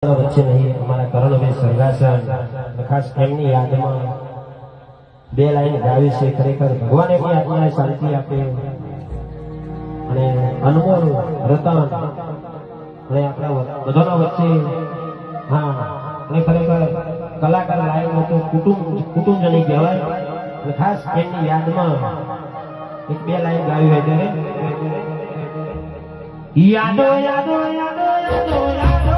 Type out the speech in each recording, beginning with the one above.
વચ્ચે નહીં અમારા કરણભાઈ સરગાસન ખાસ એમની યાદમાં બે લાઈન ગાવી છે. ખરેખર ભગવાન એમની આત્માને શાંતિ આપે અને અનમોલ રતન અને આપણા બધાના વચ્ચે હા અને ખરેખર કલાકાર લાઈન તો કુટુંબજની કહેવાય અને ખાસ એમની યાદમાં એક બે લાઈન ગાવી હોય ત્યારે યાદો યાદો યાદો યાદો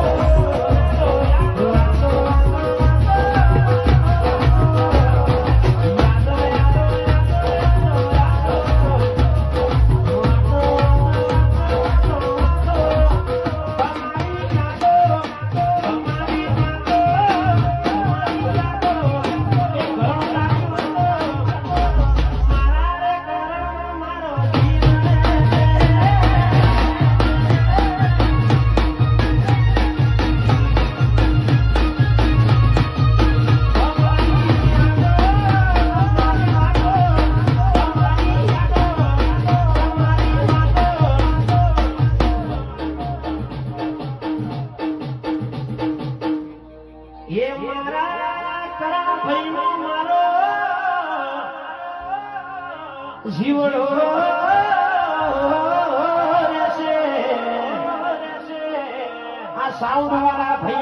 ये मारा करा भाईनो मारो जीवड़ो रेसे आ साउंड वाला भाई